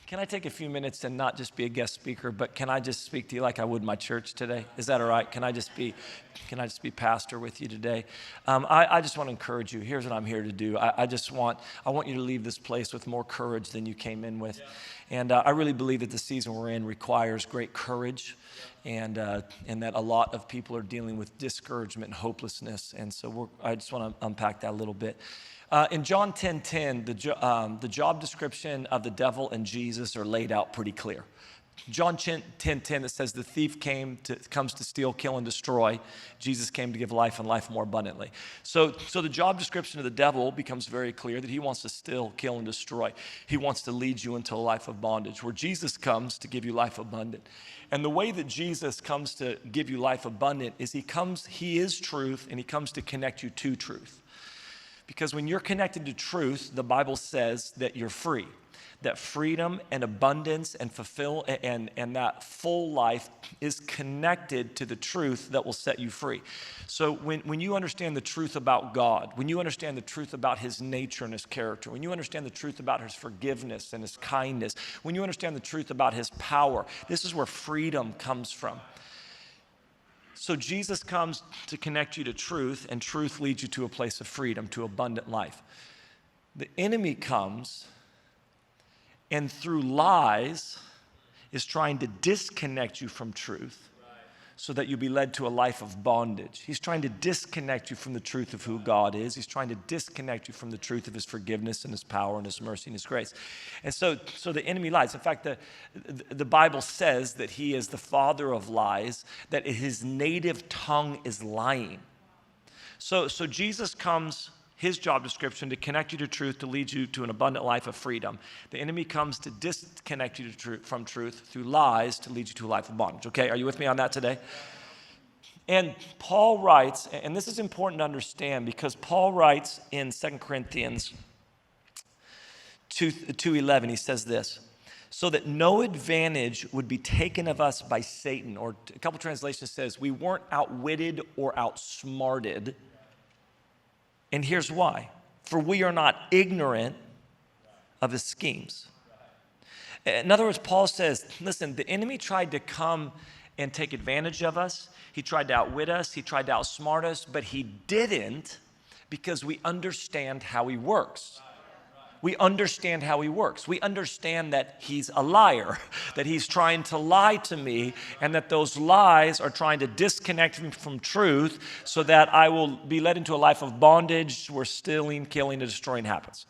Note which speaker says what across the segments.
Speaker 1: Can I take a few minutes and not just be a guest speaker, but can I just speak to you like I would my church today? Is that all right? Can I just be pastor with you today? I just want to encourage you. Here's what I'm here to do. I want you to leave this place with more courage than you came in with. And I really believe that the season we're in requires great courage, and that a lot of people are dealing with discouragement and hopelessness. And so I just want to unpack that a little bit. In John 10:10, the job description of the devil and Jesus are laid out pretty clear. John 10:10, it says the thief comes to steal, kill, and destroy. Jesus came to give life and life more abundantly. So the job description of the devil becomes very clear that he wants to steal, kill, and destroy. He wants to lead you into a life of bondage, where Jesus comes to give you life abundant. And the way that Jesus comes to give you life abundant is he is truth, and he comes to connect you to truth. Because when you're connected to truth, the Bible says that you're free. That freedom and abundance and and that full life is connected to the truth that will set you free. So when you understand the truth about God, when you understand the truth about his nature and his character, when you understand the truth about his forgiveness and his kindness, when you understand the truth about his power, this is where freedom comes from. So Jesus comes to connect you to truth, and truth leads you to a place of freedom, to abundant life. The enemy comes and through lies is trying to disconnect you from truth so that you'll be led to a life of bondage. He's trying to disconnect you from the truth of who God is. He's trying to disconnect you from the truth of his forgiveness and his power and his mercy and his grace. And so the enemy lies. In fact, the Bible says that he is the father of lies, that his native tongue is lying. So Jesus comes, his job description, to connect you to truth, to lead you to an abundant life of freedom. The enemy comes to disconnect you from truth through lies to lead you to a life of bondage. Okay, are you with me on that today? And Paul writes, and this is important to understand, because Paul writes in 2 Corinthians 2:11, he says this, so that no advantage would be taken of us by Satan. Or a couple translations says, we weren't outwitted or outsmarted. And here's why. For we are not ignorant of his schemes. In other words, Paul says, listen, the enemy tried to come and take advantage of us. He tried to outwit us. He tried to outsmart us, but he didn't, because we understand how he works. We understand how he works. We understand that he's a liar, that he's trying to lie to me, and that those lies are trying to disconnect me from truth so that I will be led into a life of bondage where stealing, killing, and destroying happens.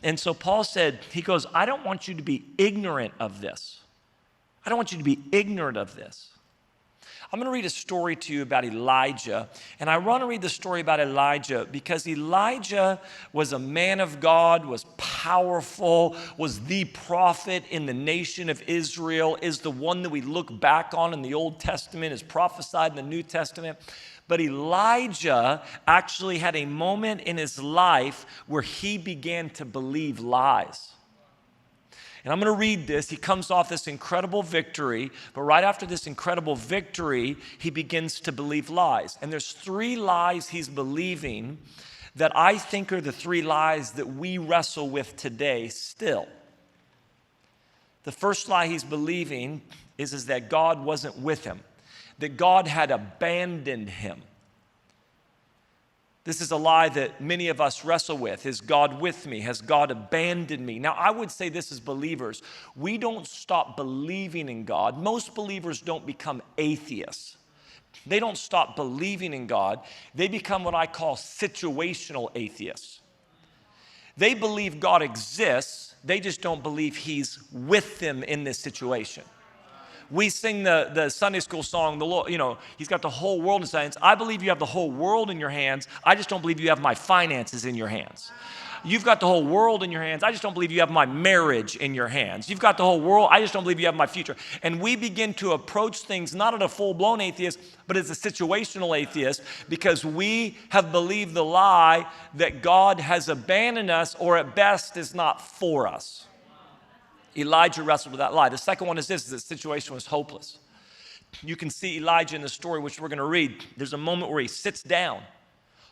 Speaker 1: And so Paul said, he goes, I don't want you to be ignorant of this. I don't want you to be ignorant of this. I'm going to read a story to you about Elijah. And I want to read the story about Elijah because Elijah was a man of God, was powerful, was the prophet in the nation of Israel, is the one that we look back on in the Old Testament, is prophesied in the New Testament. But Elijah actually had a moment in his life where he began to believe lies. And I'm going to read this. He comes off this incredible victory, but right after this incredible victory, he begins to believe lies. And there's 3 lies he's believing that I think are the 3 lies that we wrestle with today still. The first lie he's believing is that God wasn't with him, that God had abandoned him. This is a lie that many of us wrestle with. Is God with me? Has God abandoned me? Now, I would say this as believers. We don't stop believing in God. Most believers don't become atheists. They don't stop believing in God. They become what I call situational atheists. They believe God exists. They just don't believe he's with them in this situation. We sing the Sunday school song, the Lord, he's got the whole world in his hands. I believe you have the whole world in your hands. I just don't believe you have my finances in your hands. You've got the whole world in your hands. I just don't believe you have my marriage in your hands. You've got the whole world. I just don't believe you have my future. And we begin to approach things not as a full-blown atheist, but as a situational atheist, because we have believed the lie that God has abandoned us, or at best is not for us. Elijah wrestled with that lie. The second one is this: the situation was hopeless. You can see Elijah in the story, which we're going to read. There's a moment where he sits down,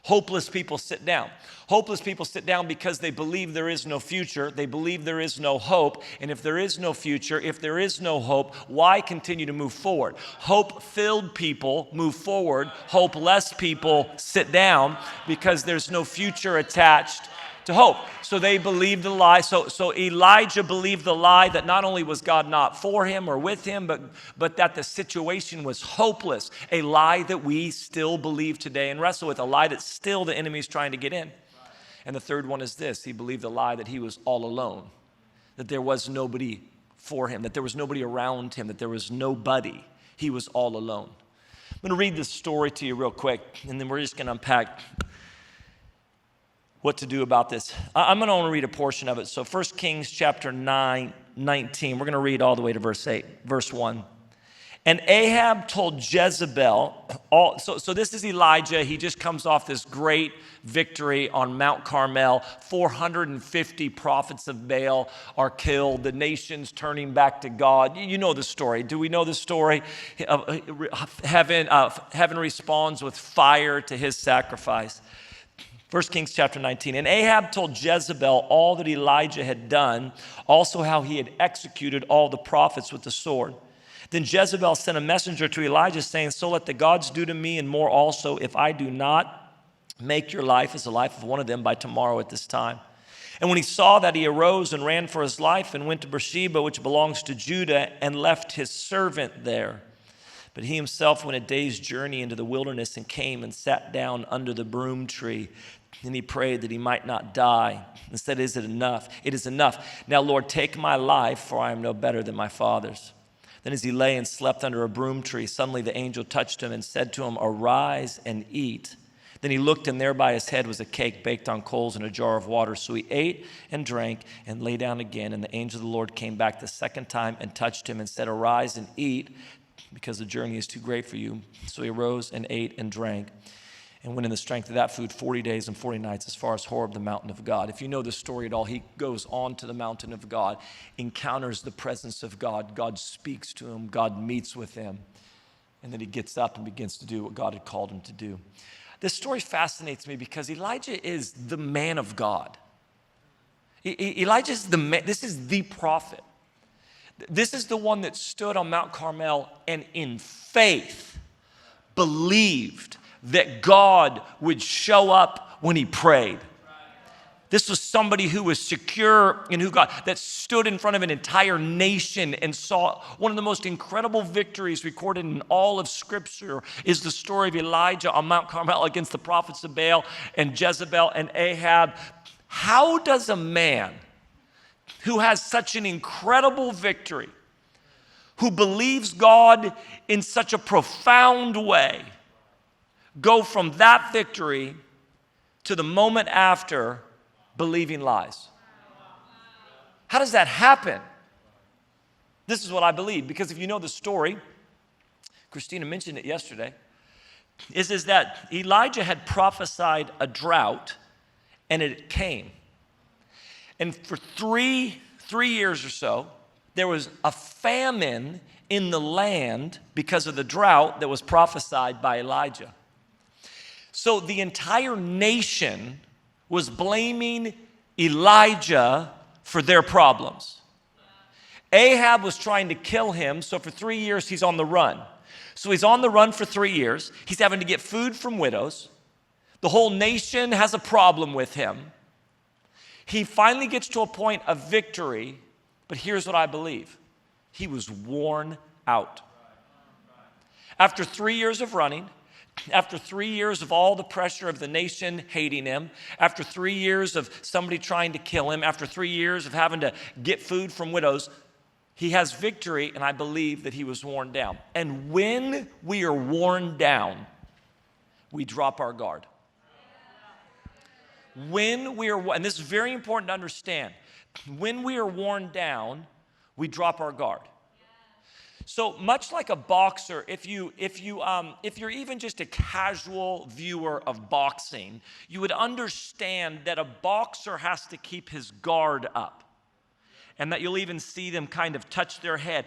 Speaker 1: Hopeless people sit down. Hopeless people sit down because they believe there is no future. They believe there is no hope. And if there is no future, if there is no hope, why continue to move forward? Hope-filled people move forward. Hopeless people sit down because there's no future attached to hope. So they believed the lie. So Elijah believed the lie that not only was God not for him or with him, but that the situation was hopeless. A lie that we still believe today and wrestle with, a lie that still the enemy is trying to get in. And the third one is this: he believed the lie that he was all alone, that there was nobody for him, that there was nobody around him, that there was nobody. He was all alone. I'm going to read this story to you real quick, and then we're just going to unpack what to do about this. I'm going to only read a portion of it. So 1 Kings chapter 19, we're going to read all the way to verse 1. And Ahab told Jezebel, so this is Elijah. He just comes off this great victory on Mount Carmel. 450 prophets of Baal are killed. The nation's turning back to God. You know the story. Do we know the story? Heaven responds with fire to his sacrifice. 1 Kings chapter 19. And Ahab told Jezebel all that Elijah had done, also how he had executed all the prophets with the sword. Then Jezebel sent a messenger to Elijah saying, so let the gods do to me and more also, if I do not make your life as the life of one of them by tomorrow at this time. And when he saw that, he arose and ran for his life and went to Beersheba, which belongs to Judah, and left his servant there. But he himself went a day's journey into the wilderness and came and sat down under the broom tree. And he prayed that he might not die. And said, is it enough? It is enough. Now, Lord, take my life, for I am no better than my father's. Then as he lay and slept under a broom tree, suddenly the angel touched him and said to him, arise and eat. Then he looked, and there by his head was a cake baked on coals and a jar of water. So he ate and drank and lay down again. And the angel of the Lord came back the second time and touched him and said, arise and eat, because the journey is too great for you. So he arose and ate and drank, and went in the strength of that food 40 days and 40 nights as far as Horeb, the mountain of God. If you know the story at all, he goes on to the mountain of God, encounters the presence of God. God speaks to him. God meets with him. And then he gets up and begins to do what God had called him to do. This story fascinates me because Elijah is the man of God. Elijah is the man. This is the prophet. This is the one that stood on Mount Carmel and in faith believed that God would show up when he prayed. This was somebody who was secure in who God, that stood in front of an entire nation and saw one of the most incredible victories recorded in all of Scripture is the story of Elijah on Mount Carmel against the prophets of Baal and Jezebel and Ahab. How does a man who has such an incredible victory, who believes God in such a profound way, go from that victory to the moment after believing lies? How does that happen? This is what I believe, because if you know the story, Christina mentioned it yesterday, is that Elijah had prophesied a drought, and it came. And for three years or so, there was a famine in the land because of the drought that was prophesied by Elijah. So the entire nation was blaming Elijah for their problems. Ahab was trying to kill him, so for 3 years he's on the run. So he's on the run for 3 years. He's having to get food from widows. The whole nation has a problem with him. He finally gets to a point of victory, but here's what I believe. He was worn out. After 3 years of running, after 3 years of all the pressure of the nation hating him, after 3 years of somebody trying to kill him, after 3 years of having to get food from widows, he has victory, and I believe that he was worn down. And when we are worn down, we drop our guard. When we are, and this is very important to understand, when we are worn down, we drop our guard. So much like a boxer, if you're even just a casual viewer of boxing, you would understand that a boxer has to keep his guard up. and that you'll even see them kind of touch their head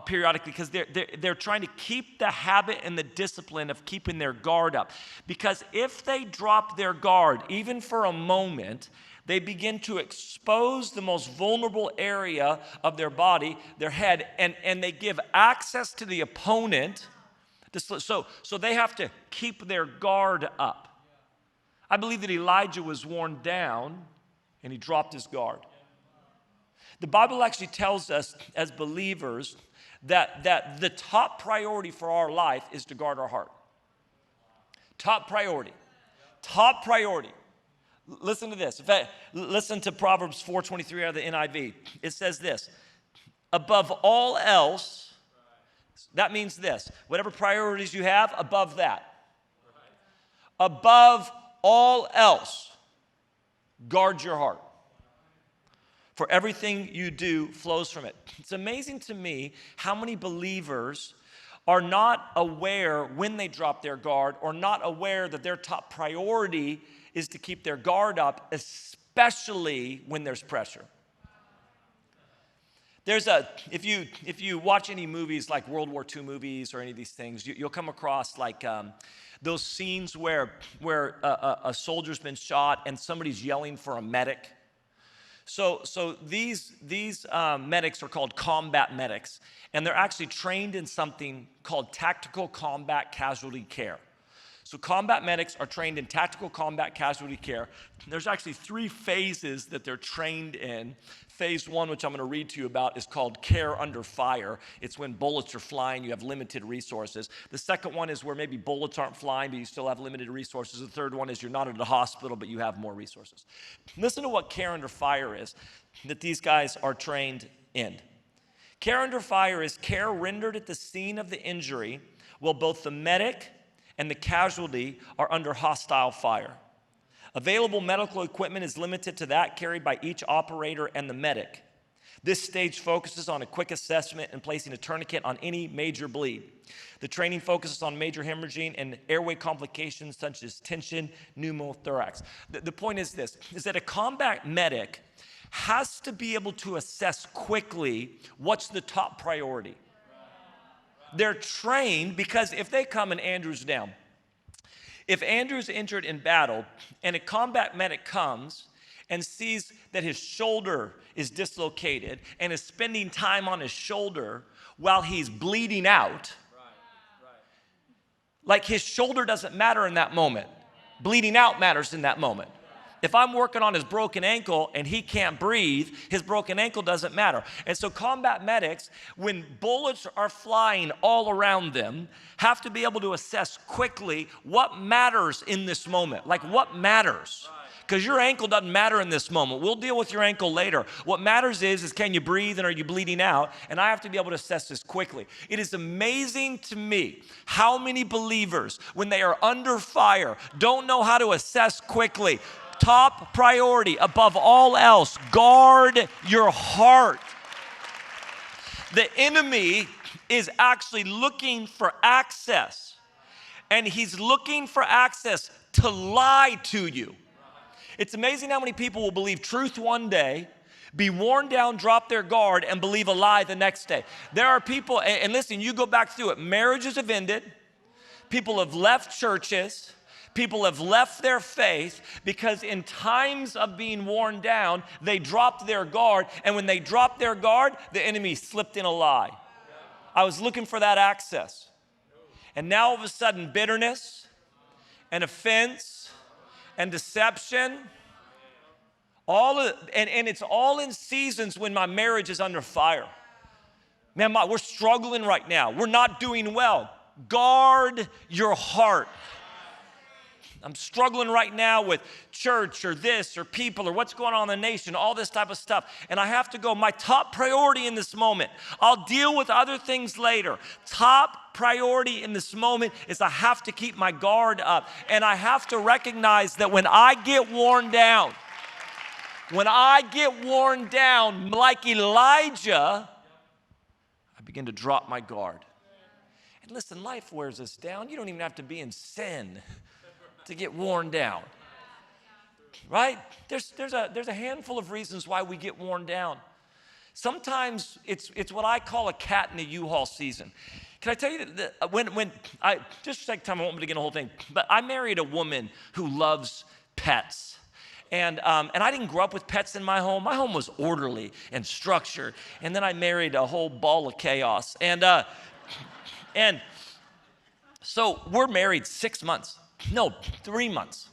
Speaker 1: periodically, because they're trying to keep the habit and the discipline of keeping their guard up. Because if they drop their guard, even for a moment, they begin to expose the most vulnerable area of their body, their head, and they give access to the opponent. So they have to keep their guard up. I believe that Elijah was worn down and he dropped his guard. The Bible actually tells us as believers that the top priority for our life is to guard our heart. Top priority. Top priority. Listen to this. In fact, listen to Proverbs 4:23 out of the NIV. It says this: above all else, that means this: whatever priorities you have, above that. Above all else, guard your heart. For everything you do flows from it. It's amazing to me how many believers are not aware when they drop their guard, or not aware that their top priority is to keep their guard up, especially when there's pressure. If you watch any movies like World War II movies or any of these things, you'll come across like those scenes where a soldier's been shot and somebody's yelling for a medic. So these medics are called combat medics, and they're actually trained in something called tactical combat casualty care. So combat medics are trained in tactical combat casualty care. There's actually 3 phases that they're trained in. Phase 1, which I'm going to read to you about, is called care under fire. It's when bullets are flying, you have limited resources. The second one is where maybe bullets aren't flying, but you still have limited resources. The third one is you're not at a hospital, but you have more resources. Listen to what care under fire is that these guys are trained in. Care under fire is care rendered at the scene of the injury while both the medic and the casualty are under hostile fire. Available medical equipment is limited to that carried by each operator and the medic. This stage focuses on a quick assessment and placing a tourniquet on any major bleed. The training focuses on major hemorrhaging and airway complications such as tension, pneumothorax. The point is this, is that a combat medic has to be able to assess quickly what's the top priority. They're trained because if they come and Andrew's down, if Andrew's injured in battle and a combat medic comes and sees that his shoulder is dislocated and is spending time on his shoulder while he's bleeding out, like his shoulder doesn't matter in that moment. Bleeding out matters in that moment. If I'm working on his broken ankle and he can't breathe, his broken ankle doesn't matter. And so combat medics, when bullets are flying all around them, have to be able to assess quickly what matters in this moment. Like what matters? Because your ankle doesn't matter in this moment. We'll deal with your ankle later. What matters is can you breathe and are you bleeding out? And I have to be able to assess this quickly. It is amazing to me how many believers, when they are under fire, don't know how to assess quickly. Top priority, above all else, guard your heart. The enemy is actually looking for access, and he's looking for access to lie to you. It's amazing how many people will believe truth one day, be worn down, drop their guard, and believe a lie the next day. There are people, and listen, you go back through it, marriages have ended, people have left churches, people have left their faith because in times of being worn down, they dropped their guard. And when they dropped their guard, the enemy slipped in a lie. I was looking for that access. And now all of a sudden, bitterness and offense and deception, and it's all in seasons when my marriage is under fire. Man, we're struggling right now. We're not doing well. Guard your heart. I'm struggling right now with church or this or people or what's going on in the nation, all this type of stuff. And I have to go, my top priority in this moment, I'll deal with other things later. Top priority in this moment is I have to keep my guard up. And I have to recognize that when I get worn down, like Elijah, I begin to drop my guard. And listen, life wears us down. You don't even have to be in sin to get worn down, right? There's a handful of reasons why we get worn down. sometimes it's what I call a cat in the U-Haul season. Can I tell you that when I, just take time, I won't begin the whole thing, but I married a woman who loves pets. And I didn't grow up with pets in my home. My home was orderly and structured. And then I married a whole ball of chaos. And so we're married 6 months. No, 3 months.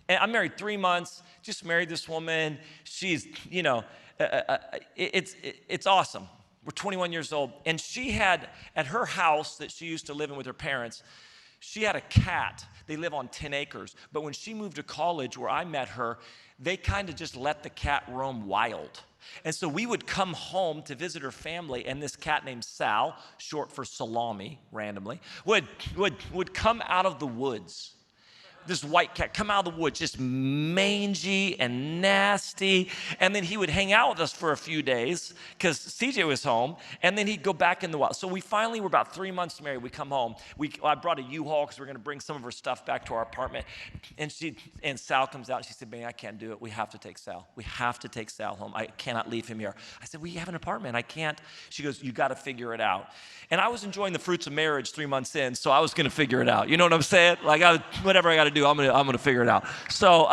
Speaker 1: And I'm married 3 months, just married this woman. She's, it's awesome. We're 21 years old. And she had, at her house that she used to live in with her parents, she had a cat. They live on 10 acres. But when she moved to college where I met her, they kind of just let the cat roam wild. And so we would come home to visit her family, and this cat named Sal, short for salami, randomly, would come out of the woods. This white cat come out of the woods, just mangy and nasty. And then he would hang out with us for a few days because CJ was home, and then he'd go back in the wild. So we finally were about 3 months married. We come home. I brought a U-Haul because we're going to bring some of her stuff back to our apartment. And Sal comes out. And she said, "Benny, I can't do it. We have to take Sal. We have to take Sal home. I cannot leave him here." I said, "We have an apartment. I can't." She goes, "You got to figure it out." And I was enjoying the fruits of marriage 3 months in, so I was going to figure it out. You know what I'm saying? Like, whatever I got to do, I'm gonna figure it out. So,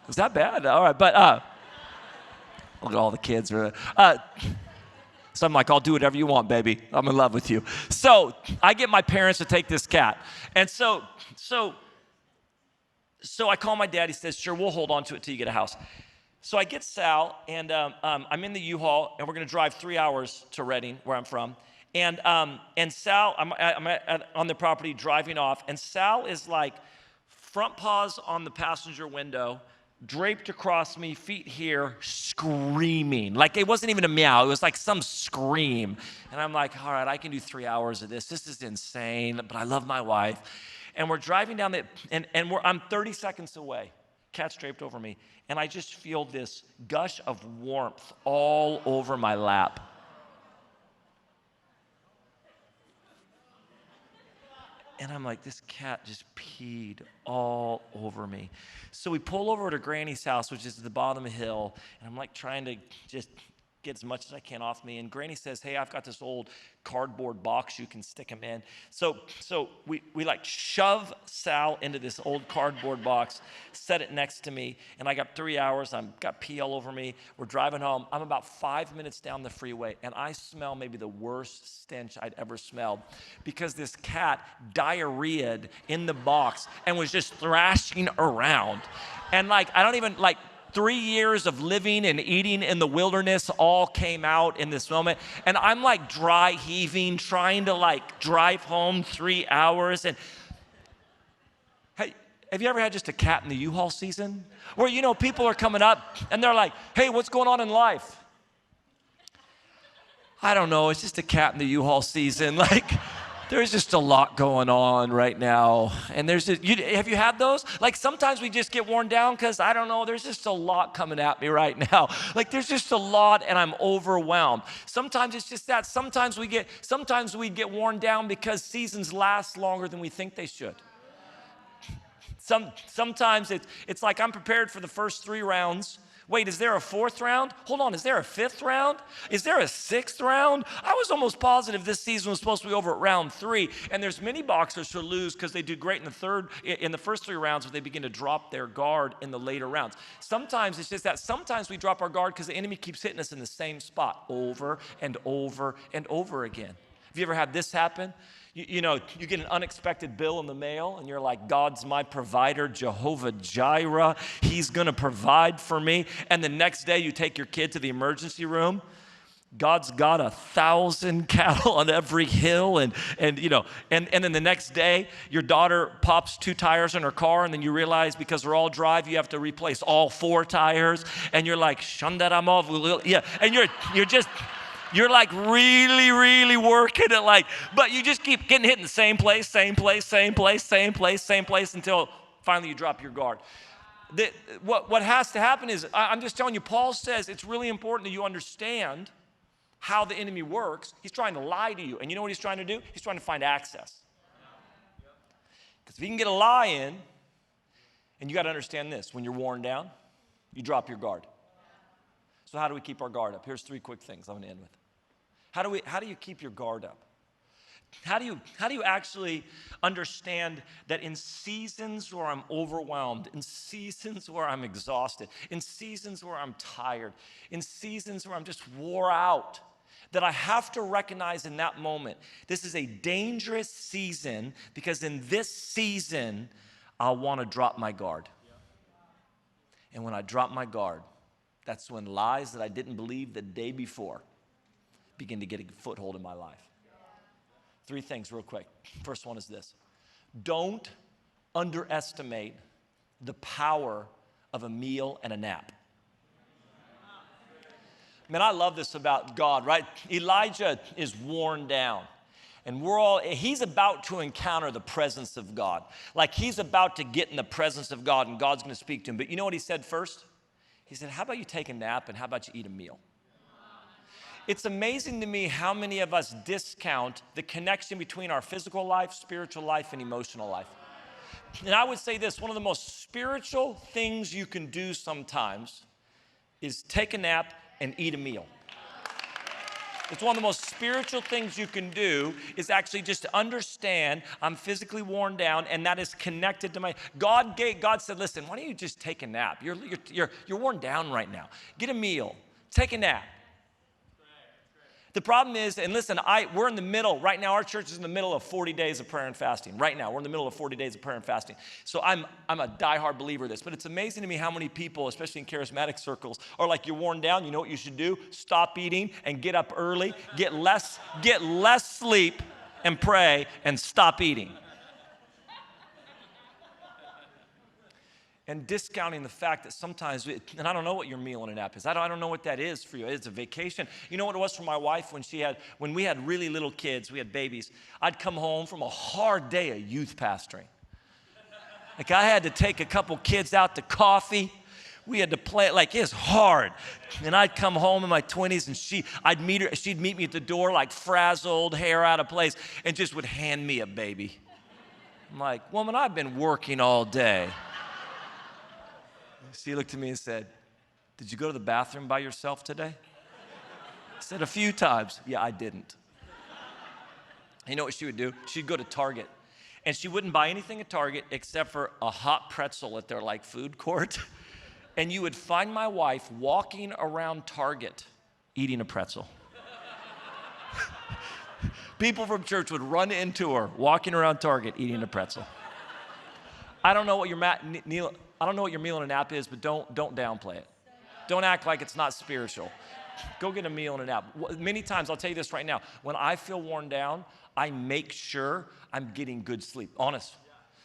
Speaker 1: was that bad? All right, but look at all the kids. So I'm like, "I'll do whatever you want, baby. I'm in love with you." So I get my parents to take this cat, and so I call my dad. He says, "Sure, we'll hold on to it till you get a house." So I get Sal, and I'm in the U-Haul, and we're gonna drive 3 hours to Redding, where I'm from. And Sal, I'm on the property driving off, and Sal is like front paws on the passenger window, draped across me, feet here, screaming. Like it wasn't even a meow, it was like some scream. And I'm like, all right, I can do 3 hours of this. This is insane, but I love my wife. And we're driving down I'm 30 seconds away. Cat's draped over me. And I just feel this gush of warmth all over my lap. And I'm like, this cat just peed all over me. So we pull over to Granny's house, which is at the bottom of the hill, and I'm like trying to just get as much as I can off me. And Granny says, "Hey, I've got this old cardboard box you can stick him in." So we like shove Sal into this old cardboard box, set it next to me, and I got 3 hours. I've got pee all over me. We're driving home. I'm about 5 minutes down the freeway, and I smell maybe the worst stench I'd ever smelled because this cat diarrheaed in the box and was just thrashing around. And like, I don't even like, 3 years of living and eating in the wilderness all came out in this moment. And I'm like dry heaving, trying to like drive home 3 hours. And hey, have you ever had just a cat in the U-Haul season? Where, people are coming up and they're like, "Hey, what's going on in life?" I don't know, it's just a cat in the U-Haul season. Like, there's just a lot going on right now. And have you had those? Like sometimes we just get worn down because, I don't know, there's just a lot coming at me right now. Like there's just a lot and I'm overwhelmed. Sometimes it's just that. Sometimes we get worn down because seasons last longer than we think they should. Sometimes it's like I'm prepared for the first 3 rounds. Wait, is there a 4th round? Hold on, is there a 5th round? Is there a 6th round? I was almost positive this season was supposed to be over at round 3. And there's many boxers who lose because they do great in the first 3 rounds, but they begin to drop their guard in the later rounds. Sometimes it's just that. Sometimes we drop our guard because the enemy keeps hitting us in the same spot over and over and over again. Have you ever had this happen? You get an unexpected bill in the mail and you're like, "God's my provider, Jehovah Jireh. He's going to provide for me." And the next day you take your kid to the emergency room. God's got 1,000 cattle on every hill. And then the next day your daughter pops 2 tires in her car, and then you realize because they're all dry, you have to replace all 4 tires. And you're like, "Shandaramov." Yeah. And you're like really, really working it, but you just keep getting hit in the same place until finally you drop your guard. What has to happen is, I'm just telling you, Paul says it's really important that you understand how the enemy works. He's trying to lie to you. And you know what he's trying to do? He's trying to find access. Because if he can get a lie in, and you got to understand this, when you're worn down, you drop your guard. So how do we keep our guard up? Here's 3 quick things I'm going to end with. How do you keep your guard up? How do you actually understand that in seasons where I'm overwhelmed, in seasons where I'm exhausted, in seasons where I'm tired, in seasons where I'm just wore out, that I have to recognize in that moment, this is a dangerous season, because in this season, I'll want to drop my guard. And when I drop my guard, that's when lies that I didn't believe the day before begin to get a foothold in my life. 3 things real quick. First one is this. Don't underestimate the power of a meal and a nap. Man, I love this about God, right? Elijah is worn down. And he's about to encounter the presence of God. Like he's about to get in the presence of God and God's going to speak to him. But you know what he said first? He said, how about you take a nap and how about you eat a meal? It's amazing to me how many of us discount the connection between our physical life, spiritual life, and emotional life. And I would say this, one of the most spiritual things you can do sometimes is take a nap and eat a meal. It's one of the most spiritual things you can do is actually just to understand I'm physically worn down, and that is connected to God said, listen, why don't you just take a nap? You're worn down right now. Get a meal. Take a nap. The problem is, and listen, we're in the middle, right now our church is in the middle of 40 days of prayer and fasting. Right now, we're in the middle of 40 days of prayer and fasting. So I'm a diehard believer of this, but it's amazing to me how many people, especially in charismatic circles, are like, you're worn down, you know what you should do? Stop eating and get up early, get less sleep and pray and stop eating. And discounting the fact that sometimes, and I don't know what your meal and a nap is. I don't know what that is for you. It's a vacation. You know what it was for my wife when we had really little kids, we had babies. I'd come home from a hard day of youth pastoring. Like I had to take a couple kids out to coffee. We had to play, like it's hard. And I'd come home in my 20s and she'd meet me at the door like frazzled, hair out of place, and just would hand me a baby. I'm like, woman, I've been working all day. She looked at me and said, did you go to the bathroom by yourself today? I said, a few times. Yeah, I didn't. You know what she would do? She'd go to Target, and she wouldn't buy anything at Target except for a hot pretzel at their food court. And you would find my wife walking around Target eating a pretzel. People from church would run into her walking around Target eating a pretzel. I don't know what your meal and a nap is, but don't downplay it. Don't act like it's not spiritual. Go get a meal and a nap. Many times, I'll tell you this right now, when I feel worn down, I make sure I'm getting good sleep. Honest.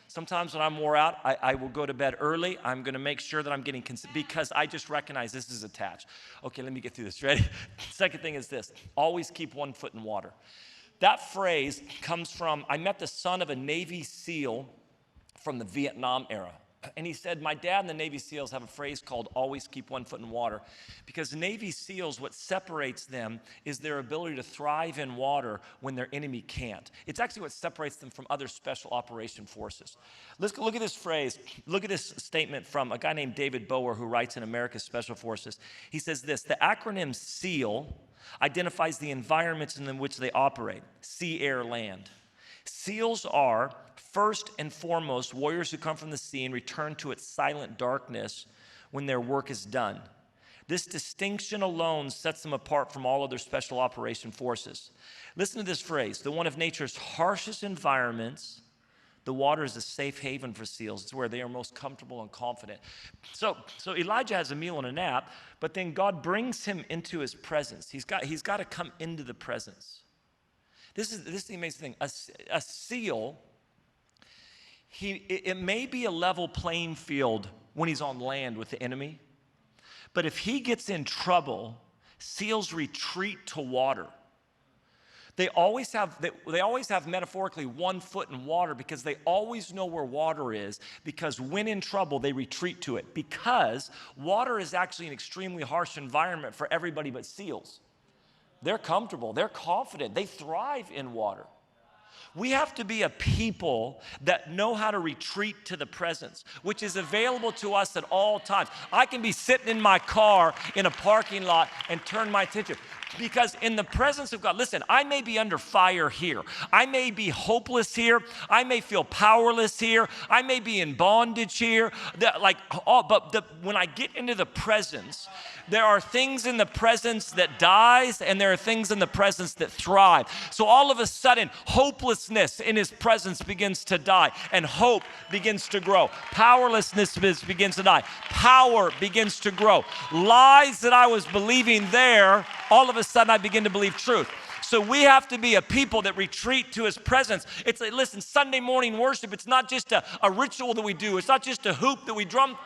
Speaker 1: Sometimes when I'm wore out, I will go to bed early. I'm going to make sure that I'm getting because I just recognize this is attached. Okay, let me get through this. Ready? Second thing is this. Always keep one foot in water. That phrase comes from, I met the son of a Navy SEAL from the Vietnam era. And he said, my dad and the Navy SEALs have a phrase called always keep one foot in water. Because Navy SEALs, what separates them is their ability to thrive in water when their enemy can't. It's actually what separates them from other special operation forces. Let's look at this phrase. Look at this statement from a guy named David Bower who writes in America's Special Forces. He says this, the acronym SEAL identifies the environments in which they operate, sea, air, land. SEALs are, first and foremost, warriors who come from the sea and return to its silent darkness when their work is done. This distinction alone sets them apart from all other special operation forces. Listen to this phrase, the one of nature's harshest environments, the water is a safe haven for SEALs. It's where they are most comfortable and confident. So Elijah has a meal and a nap, but then God brings him into his presence. He's got to come into the presence. This is the amazing thing. A SEAL, it may be a level playing field when he's on land with the enemy, but if he gets in trouble, SEALs retreat to water. They always have metaphorically 1 foot in water because they always know where water is, because when in trouble, they retreat to it, because water is actually an extremely harsh environment for everybody but SEALs. They're comfortable, they're confident, they thrive in water. We have to be a people that know how to retreat to the presence, which is available to us at all times. I can be sitting in my car in a parking lot and turn my attention. Because in the presence of God, listen, I may be under fire here. I may be hopeless here. I may feel powerless here. I may be in bondage here. When I get into the presence, there are things in the presence that dies, and there are things in the presence that thrive. So all of a sudden, hopelessness in his presence begins to die, and hope begins to grow. Powerlessness begins to die. Power begins to grow. Lies that I was believing there, all of a sudden I begin to believe truth. So we have to be a people that retreat to his presence. It's like, listen, Sunday morning worship, it's not just a ritual that we do. It's not just a hoop that we drum.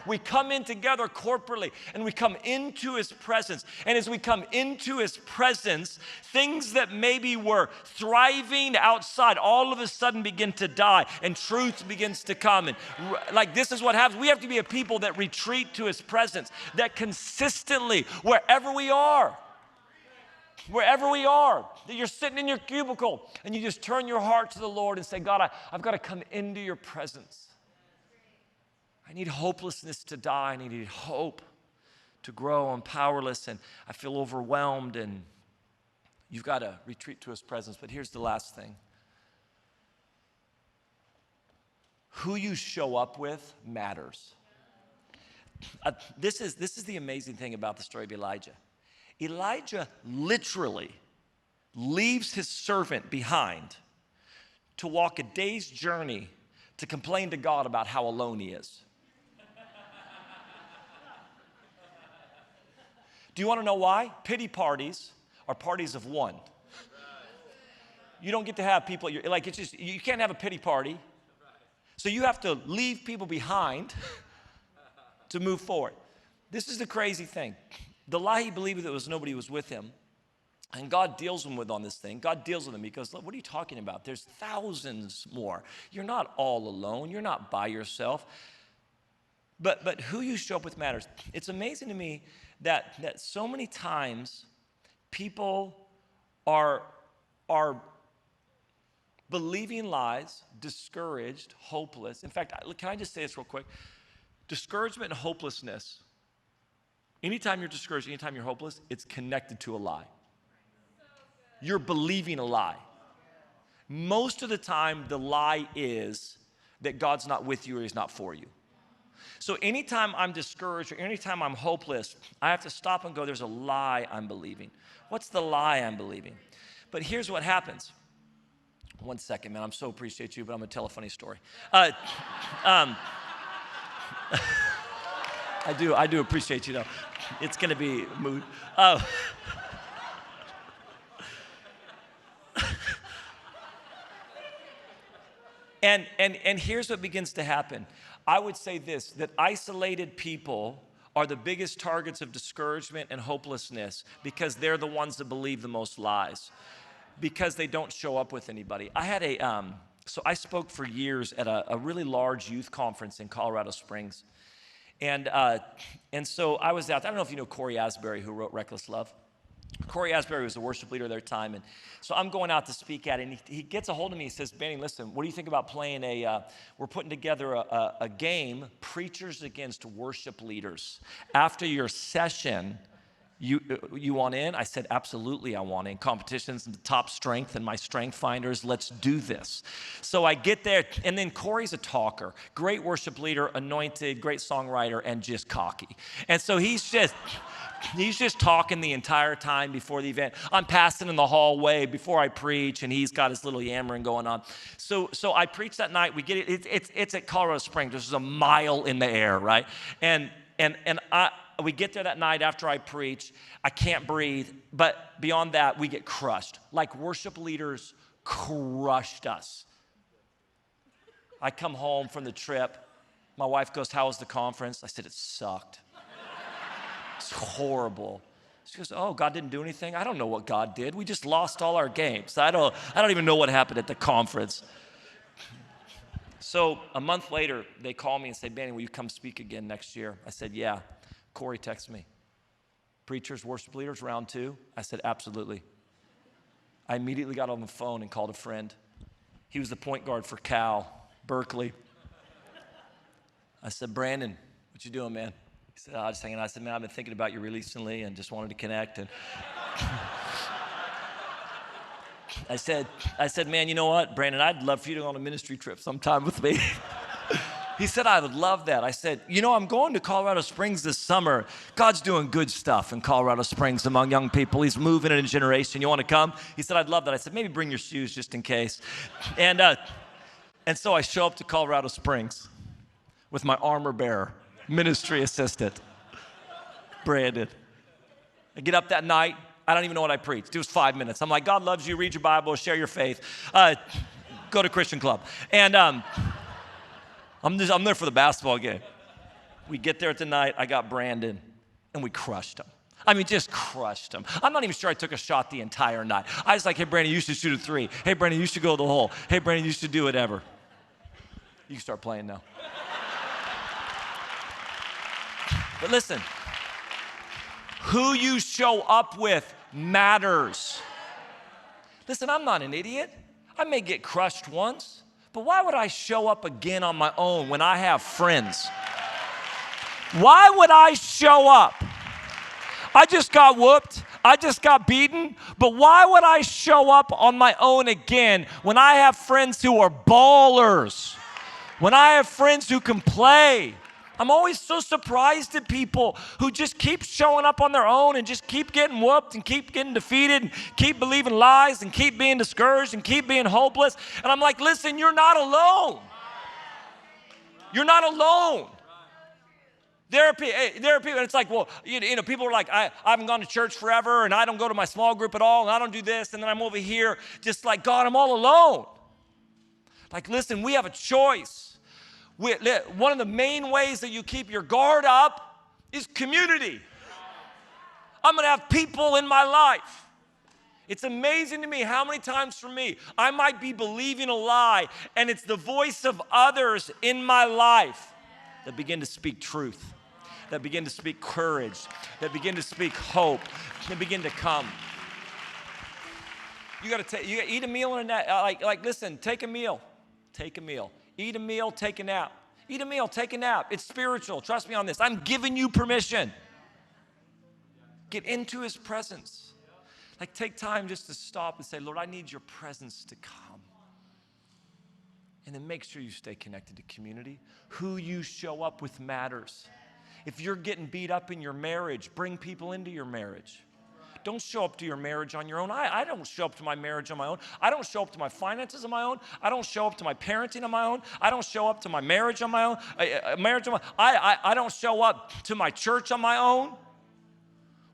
Speaker 1: We come in together corporately, and we come into his presence. And as we come into his presence, things that maybe were thriving outside all of a sudden begin to die, and truth begins to come. And like, this is what happens. We have to be a people that retreat to his presence, that consistently, wherever we are, that you're sitting in your cubicle and you just turn your heart to the Lord and say, God, I've got to come into your presence. I need hopelessness to die. I need hope to grow. I'm powerless and I feel overwhelmed, and you've got to retreat to his presence. But here's the last thing. Who you show up with matters. This is the amazing thing about the story of Elijah. Elijah literally leaves his servant behind to walk a day's journey to complain to God about how alone he is. Do you want to know why? Pity parties are parties of one. You don't get to have people, you can't have a pity party. So you have to leave people behind to move forward. This is the crazy thing. The lie he believed that was nobody was with him, and God deals him with on this thing. God deals with him because, what are you talking about? There's thousands more. You're not all alone. You're not by yourself. But who you show up with matters. It's amazing to me that so many times people are believing lies, discouraged, hopeless. In fact, can I just say this real quick? Discouragement and hopelessness, anytime you're discouraged, anytime you're hopeless, it's connected to a lie. You're believing a lie. Most of the time, the lie is that God's not with you or he's not for you. So anytime I'm discouraged or anytime I'm hopeless, I have to stop and go, there's a lie I'm believing. What's the lie I'm believing? But here's what happens. One second, man. I'm so appreciate you, but I'm going to tell a funny story. I do appreciate you, though. It's going to be a mood. And here's what begins to happen. I would say this, that isolated people are the biggest targets of discouragement and hopelessness because they're the ones that believe the most lies, because they don't show up with anybody. I had so I spoke for years at a really large youth conference in Colorado Springs. And so I was out there. I don't know if you know Corey Asbury, who wrote Reckless Love. Corey Asbury was the worship leader at their time. And so I'm going out to speak at it, and he gets a hold of me. He says, Banning, listen, what do you think about playing we're putting together a game, preachers against worship leaders. After your session, you want in? I said, absolutely, I want in. Competition's the top strength, and my strength finders, let's do this. So I get there, and then Corey's a talker, great worship leader, anointed, great songwriter, and just cocky. And so he's just talking the entire time before the event. I'm passing in the hallway before I preach, and he's got his little yammering going on. So I preach that night. We get it. It's at Colorado Springs. This is a mile in the air, right? And we get there that night after I preach. I can't breathe. But beyond that, we get crushed. Like worship leaders crushed us. I come home from the trip. My wife goes, how was the conference? I said, it sucked. It's horrible. She goes, oh, God didn't do anything? I don't know what God did. We just lost all our games. I don't even know what happened at the conference. So a month later, they call me and say, Banning, will you come speak again next year? I said, yeah. Corey texts me. Preachers, worship leaders, round 2. I said, absolutely. I immediately got on the phone and called a friend. He was the point guard for Cal, Berkeley. I said, Brandon, what you doing, man? He said, I was hanging out. I said, man, I've been thinking about you recently and just wanted to connect. And I said, man, you know what, Brandon, I'd love for you to go on a ministry trip sometime with me. He said, I would love that. I said, I'm going to Colorado Springs this summer. God's doing good stuff in Colorado Springs among young people. He's moving in a generation. You want to come? He said, I'd love that. I said, maybe bring your shoes just in case. And so I show up to Colorado Springs with my armor bearer, ministry assistant, Brandon. I get up that night. I don't even know what I preached. It was 5 minutes. I'm like, God loves you. Read your Bible. Share your faith. Go to Christian Club. And I'm there for the basketball game. We get there at the night. I got Brandon, and we crushed him. I mean, just crushed him. I'm not even sure I took a shot the entire night. I was like, hey, Brandon, you should shoot a three. Hey, Brandon, you should go to the hole. Hey, Brandon, you should do whatever. You can start playing now. But listen, who you show up with matters. Listen, I'm not an idiot. I may get crushed once, but why would I show up again on my own when I have friends? Why would I show up? I just got whooped. I just got beaten. But why would I show up on my own again when I have friends who are ballers? When I have friends who can play? I'm always so surprised at people who just keep showing up on their own and just keep getting whooped and keep getting defeated and keep believing lies and keep being discouraged and keep being hopeless. And I'm like, listen, you're not alone. You're not alone. There are people, and it's like, well, people are like, I haven't gone to church forever, and I don't go to my small group at all, and I don't do this, and then I'm over here just like, God, I'm all alone. Like, listen, we have a choice. One of the main ways that you keep your guard up is community. I'm going to have people in my life. It's amazing to me how many times for me, I might be believing a lie, and it's the voice of others in my life that begin to speak truth, that begin to speak courage, that begin to speak hope, that begin to come. You got to eat a meal in a listen, take a meal. Take a meal. Eat a meal, take a nap. Eat a meal, take a nap. It's spiritual. Trust me on this. I'm giving you permission. Get into his presence. Like, take time just to stop and say, Lord, I need your presence to come. And then make sure you stay connected to community. Who you show up with matters. If you're getting beat up in your marriage, bring people into your marriage. Don't show up to your marriage on your own. I don't show up to my marriage on my own. I don't show up to my finances on my own. I don't show up to my parenting on my own. I don't show up to my marriage on my own. I don't show up to my church on my own.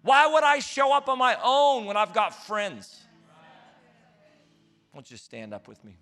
Speaker 1: Why would I show up on my own when I've got friends? Why don't you stand up with me?